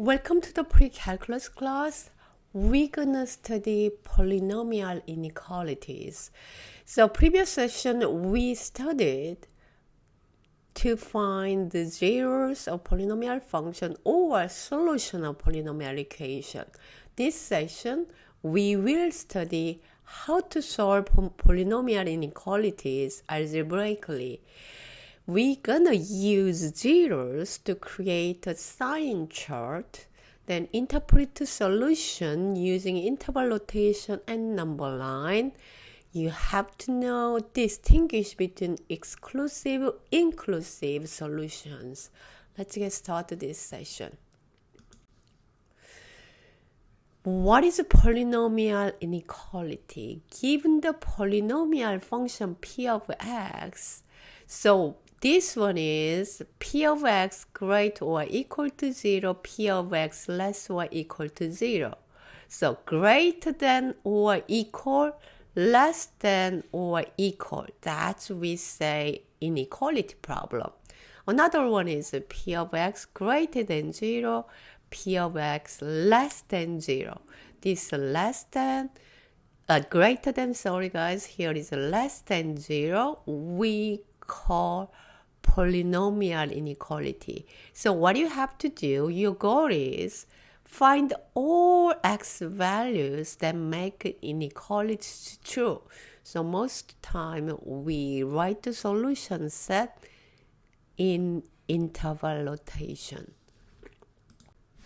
Welcome to the pre-calculus class. We're gonna study polynomial inequalities. So previous session we studied to find the zeros of polynomial function or solution of polynomial equation. This session we will study how to solve polynomial inequalities algebraically. We're gonna use zeros to create a sign chart, then interpret the solution using interval notation and number line. You have to know distinguish between exclusive, inclusive solutions. Let's get started this session. What is a polynomial inequality? Given the polynomial function p of x, so this one is p of x greater or equal to 0, p of x less or equal to 0. So greater than or equal, less than or equal. That's we say inequality problem. Another one is p of x greater than 0, p of x less than 0. This less than, greater than, sorry guys, here is less than 0. We call polynomial inequality. So what you have to do, your goal is find all x values that make inequality true. So most time we write the solution set in interval notation.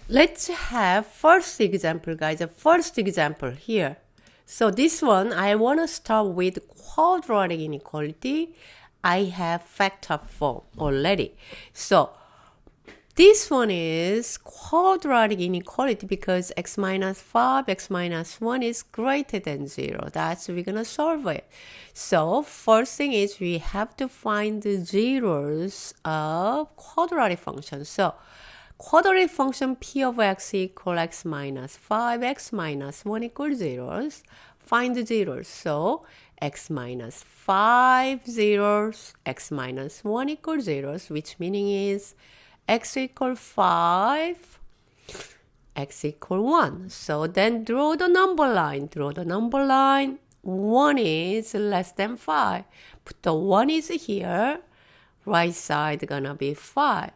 Let's have first example, guys. The first example here. So this one, I want to start with quadratic inequality. I have factor form already. So this one is quadratic inequality because x minus 5, x minus 1 is greater than 0. That's we're going to solve it. So first thing is we have to find the zeros of quadratic function. So quadratic function p of x equal x minus 5, x minus 1 equals 0. Find the zeros. So x minus 5 zeros, x minus 1 equals 0, which meaning is x equal 5, x equal 1. So then draw the number line. Draw the number line. 1 is less than 5. Put the 1 is here. Right side gonna be 5.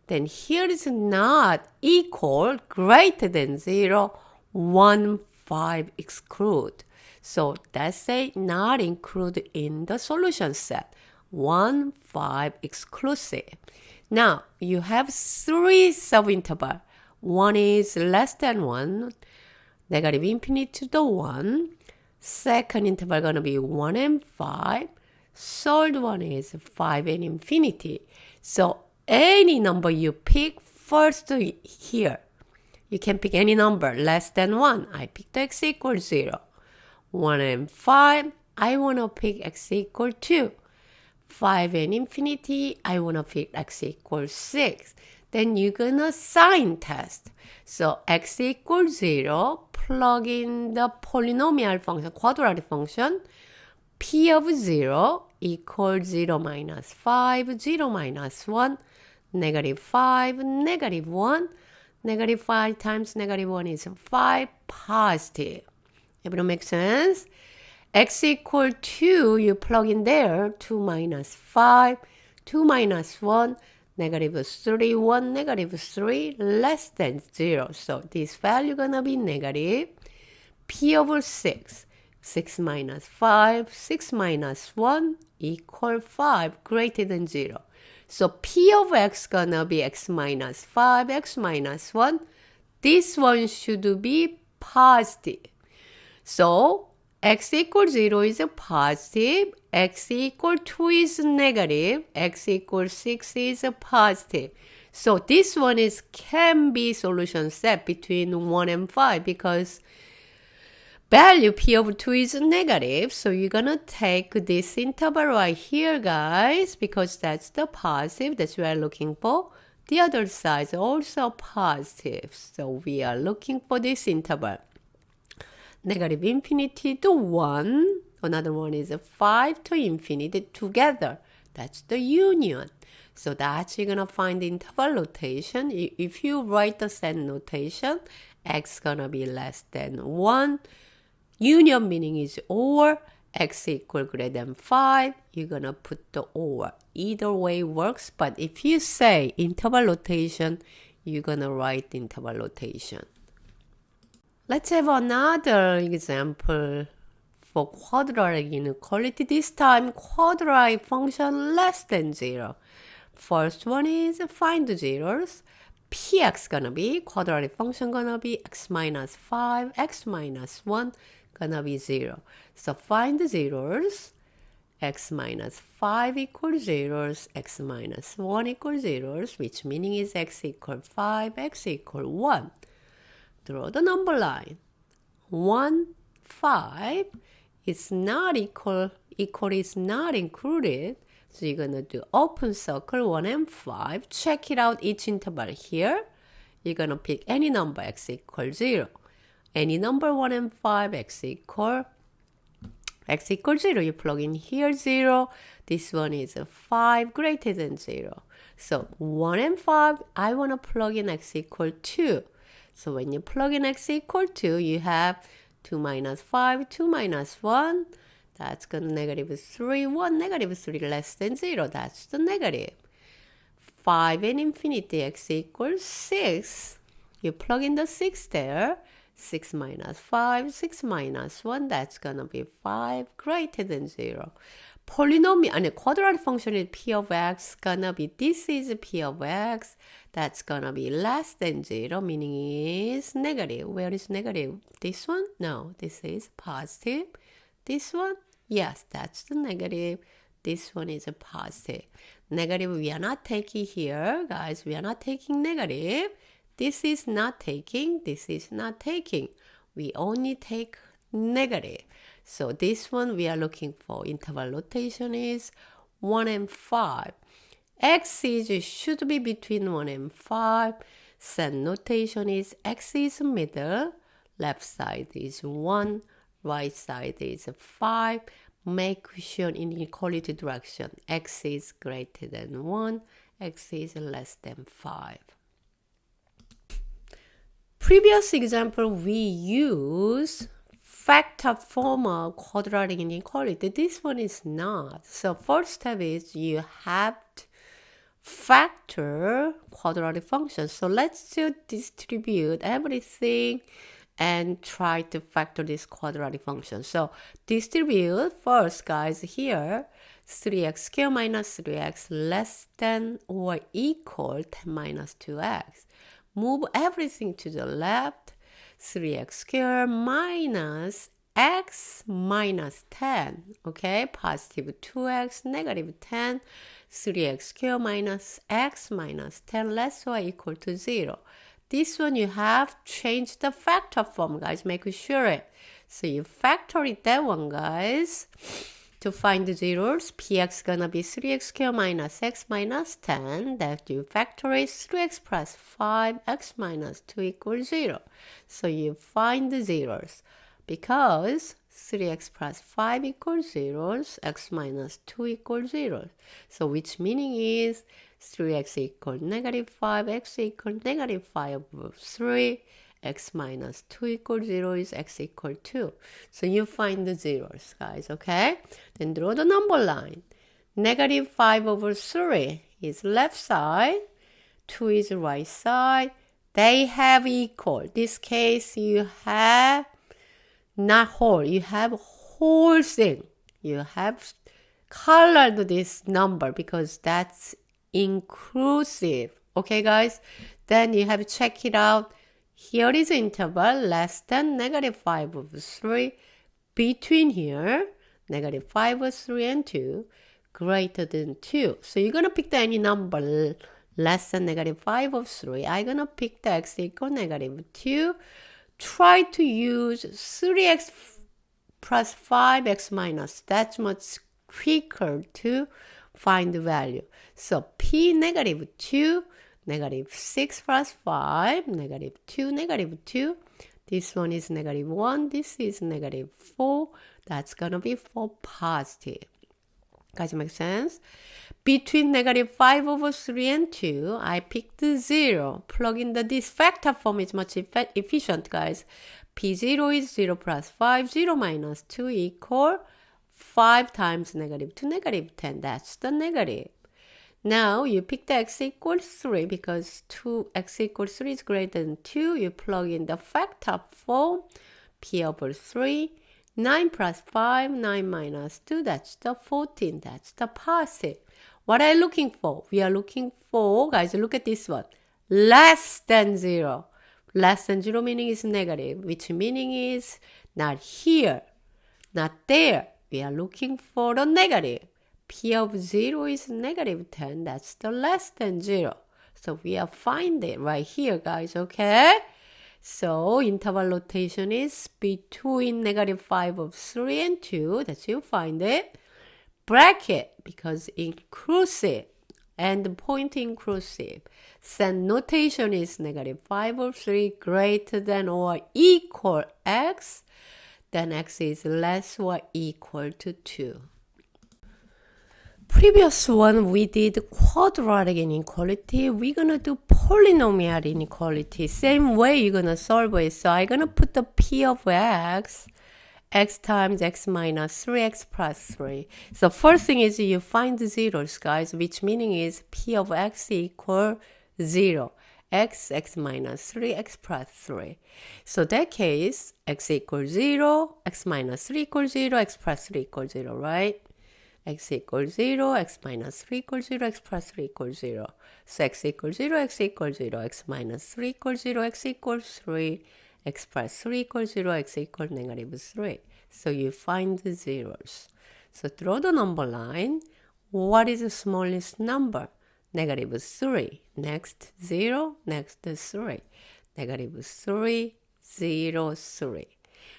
Then here is not equal, greater than 0, 1, 5 exclude. So that's say not include in the solution set. 1, 5 exclusive. Now you have 3 subinterval. 1 is less than 1, negative infinity to the 1. Second interval gonna be 1 and 5. Third one is 5 and infinity. So any number you pick first here. You can pick any number less than 1. I picked x equals 0. 1 and 5, I want to pick x equals 2. 5 and infinity, I want to pick x equals 6. Then you're going to sign test. So x equals 0, plug in the polynomial function, quadratic function. P of 0 equals 0 minus 5, 0 minus 1, negative 5, negative 1. Negative 5 times negative 1 is 5, positive. Everything makes sense? X equal 2, you plug in there, 2 minus 5, 2 minus 1, negative 3, 1, negative 3, less than 0. So this value gonna be negative. P over 6, 6 minus 5, 6 minus 1 equal 5, greater than 0. So P of x gonna be x minus 5, x minus 1. This one should be positive. So x equals 0 is a positive, x equals 2 is negative, x equals 6 is a positive. So this one is can be solution set between 1 and 5 because value p of 2 is negative. So you're going to take this interval right here, guys, because that's the positive. That's what we're looking for. The other side is also positive. So we are looking for this interval. Negative infinity to 1. Another one is 5 to infinity together. That's the union. So that's you're gonna find the interval notation. If you write the same notation, x gonna be less than 1. Union meaning is or. X equal greater than 5. You're gonna put the or. Either way works, but if you say interval notation, you're gonna write the interval notation. Let's have another example for quadratic inequality. This time, quadratic function less than 0. First one is find the zeros. Px gonna be, quadratic function gonna be x minus 5, x minus 1 gonna be 0. So find the zeros. X minus 5 equals zeros, x minus 1 equals zeros, which meaning is x equal 5, x equal 1. Draw the number line. 1, 5 is not equal is not included. So you're going to do open circle 1 and 5. Check it out each interval here. You're going to pick any number x equals 0. Any number 1 and 5 x equals 0. You plug in here 0. This one is 5 greater than 0. So 1 and 5, I want to plug in x equal 2. So when you plug in x equal 2, you have 2 minus 5, 2 minus 1. That's going to negative 3, 1, negative 3 less than 0. That's the negative. 5 and infinity, x equals 6. You plug in the 6 there. 6 minus 5, 6 minus 1, that's going to be 5 greater than 0. Polynomial, and a quadratic function is p of x, gonna be, this is p of x, that's gonna be less than 0, meaning is negative. Where is negative? This one? No, this is positive. This one? Yes, that's the negative. This one is a positive. Negative, we are not taking here, guys. We are not taking negative. This is not taking. This is not taking. We only take negative. So this one we are looking for. Interval notation is 1 and 5. X should be between 1 and 5. Set notation is x is middle. Left side is 1. Right side is 5. Make sure in inequality direction. X is greater than 1. X is less than 5. Previous example, we use factor form of quadratic inequality. This one is not. So first step is you have to factor quadratic function. So let's distribute everything and try to factor this quadratic function. So distribute first, guys, here 3x squared minus 3x less than or equal 10 minus 2x. Move everything to the left. 3x squared minus x minus 10. Okay, positive 2x, negative 10. 3x squared minus x minus 10 less or equal to 0. This one you have changed the factor form, guys. Make sure it. So you factor it that one, guys. To find the zeros, px gonna be 3x squared minus x minus 10. That you factor is 3x plus 5, x minus 2 equals 0. So you find the zeros. Because 3x plus 5 equals 0, x minus 2 equals 0. So which meaning is 3x equals negative 5, x equals negative 5 over 3. X minus 2 equals 0 is x equals 2. So you find the zeros, guys, okay? Then draw the number line. Negative 5 over 3 is left side. 2 is right side. They have equal. This case, you have not whole. You have whole thing. You have colored this number because that's inclusive. Okay, guys? Then you have to check it out. Here is interval less than negative 5 over 3. Between here, negative 5 over 3 and 2, greater than 2. So you're going to pick any number less than negative 5 over 3. I'm going to pick the x equal negative 2. Try to use 3x plus 5x minus. That's much quicker to find the value. So p negative 2. Negative 6 plus 5, negative 2, negative 2. This one is negative 1. This is negative 4. That's going to be for positive. Guys, make sense? Between negative 5 over 3 and 2, I picked 0. Plug in this factor form is much efficient, guys. P0 is 0 plus 5, 0 minus 2 equal 5 times negative 2, negative 10. That's the negative. Now, you pick the x equals 3 because x equals 3 is greater than 2. You plug in the factor form, P over 3. 9 plus 5, 9 minus 2, that's the 14. That's the positive. What are you looking for? We are looking for, guys, look at this one. Less than 0. Less than 0 meaning is negative, which meaning is not here, not there. We are looking for the negative. P of 0 is negative 10. That's the less than 0. So we are find it right here, guys, okay? So interval notation is between negative 5 of 3 and 2. That's you find it. Bracket, because inclusive and point inclusive. Send notation is negative 5 of 3 greater than or equal x. Then x is less or equal to 2. Previous one, we did quadratic inequality. We're going to do polynomial inequality. Same way you're going to solve it. So I'm going to put the P of x times x minus 3x plus 3. So first thing is you find the zeros, guys, which meaning is P of x equal 0. X minus 3, x plus 3. So that case, x equals 0, x minus 3 equals 0, x plus 3 equals 0, right? X equals 0, x minus 3 equals 0, x plus 3 equals 0. So x equals 0, x equals 0, x minus 3 equals 0, x equals 3, x plus 3 equals 0, x equals negative 3. So you find the zeros. So draw the number line. What is the smallest number? Negative 3. Next 0, next 3. Negative 3, 0, 3.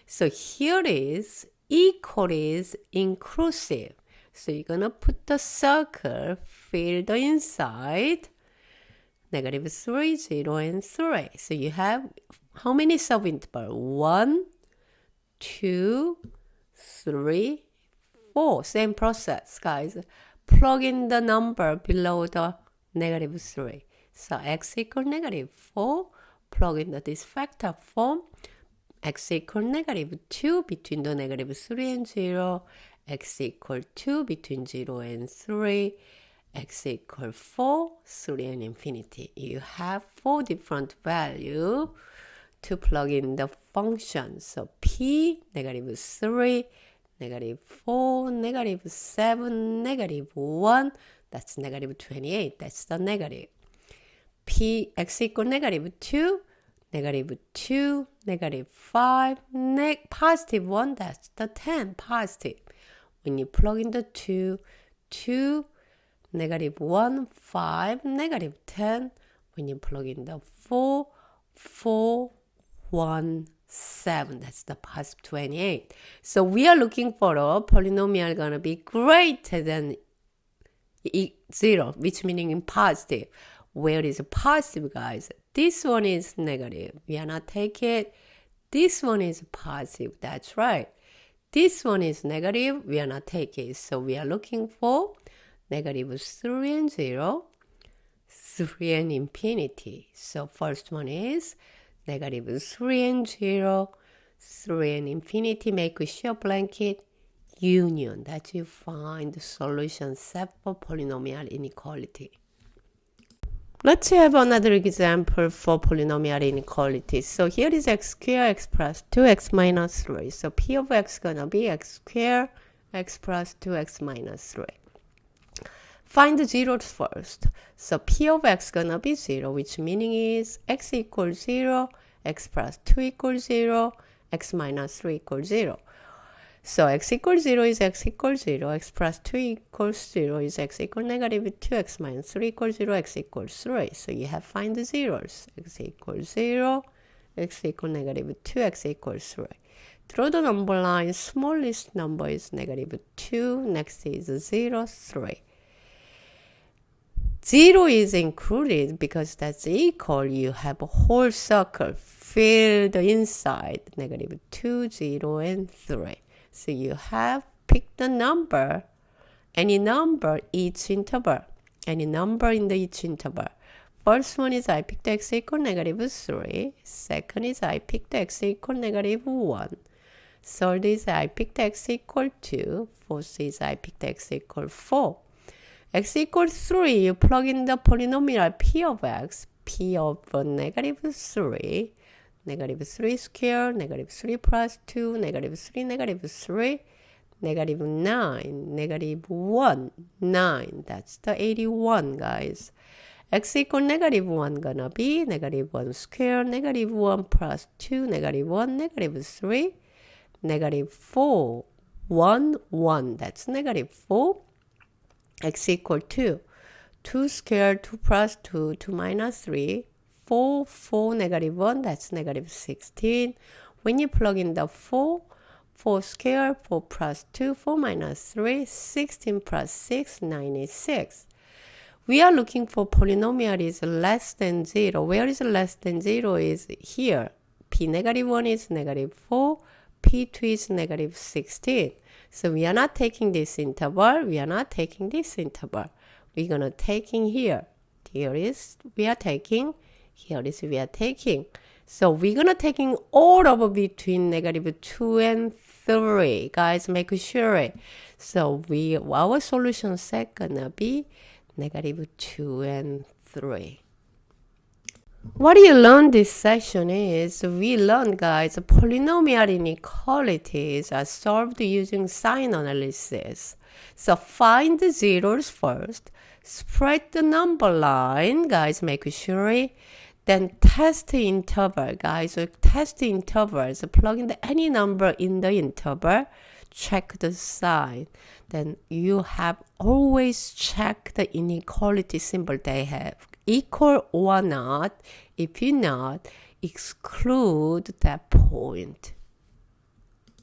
So here is equal is inclusive. So you're going to put the circle, fill the inside, negative 3, 0, and 3. So you have how many subintervals? 1, 2, 3, 4. Same process, guys. Plug in the number below the negative 3. So x equals negative 4. Plug in this factor form. X equals negative 2 between the negative 3 and 0. X equals 2 between 0 and 3. X equals 4, 3 and infinity. You have 4 different values to plug in the function. So P, negative 3, negative 4, negative 7, negative 1. That's negative 28. That's the negative. P, x equals negative 2, negative 2, negative 5, positive 1. That's the 10, positive. When you plug in the 2, negative 1, 5, negative 10. When you plug in the 4, 1, 7. That's the positive 28. So we are looking for a polynomial going to be greater than 0, which meaning in positive. Where is positive, guys? This one is negative. We are not taking it. This one is positive. That's right. This one is negative. We are not taking it. So we are looking for negative 3 and 0, 3 and infinity. So first one is negative 3 and 0, 3 and infinity. Make a shear blanket union. That you find the solution set for polynomial inequality. Let's have another example for polynomial inequality. So here is x squared, x plus 2x minus 3. So P of x is going to be x squared, x plus 2x minus 3. Find the zeros first. So P of x is going to be 0, which meaning is x equals 0, x plus 2 equals 0, x minus 3 equals 0. So x equals 0 is x equals 0, x plus 2 equals 0 is x equals negative 2, x minus 3 equals 0, x equals 3. So you have find the zeros. X equals 0, x equals negative 2, x equals 3. Draw the number line. Smallest number is negative 2, next is 0, 3. 0 is included because that's equal. You have a whole circle. Fill the inside. Negative 2, 0, and 3. So you have picked the number any number each interval. Any number in the each interval. First one is I picked x equal -3. Second is I picked x equal -1. Third is I picked x equal 2. Fourth is I picked x equal 4. X equals 3, you plug in the polynomial p of x, p of -3, -3 squared, -3 plus 2, -3, -3, -9, -1, 9. That's the 81, guys. X equal -1 gonna be -1 squared, -1 plus 2, -1, -3, -4, 1, 1. That's -4. X equal 2. 2 squared, 2 plus 2, 2 minus 3. 4, 4, -1, that's -16. When you plug in the 4, 4 squared, 4 plus 2, 4 minus 3, 16 plus 6, 96. We are looking for polynomial is less than 0. Where is less than 0 is here. P -1 is -4, P2 is -16. So we are not taking this interval, we are not taking this interval. We're going to taking here. Here is we are taking, here is we are taking. So we're going to taking all over between -2 and 3. Guys, make sure it. So our solution set gonna be -2 and 3. What you learned this session is, we learned, guys, polynomial inequalities are solved using sign analysis. So find the zeros first, spread the number line, guys, make sure. Then test the interval, guys. So test the intervals, plug in any number in the interval, check the sign. Then you have always check the inequality symbol they have. Equal or not. If you not, exclude that point.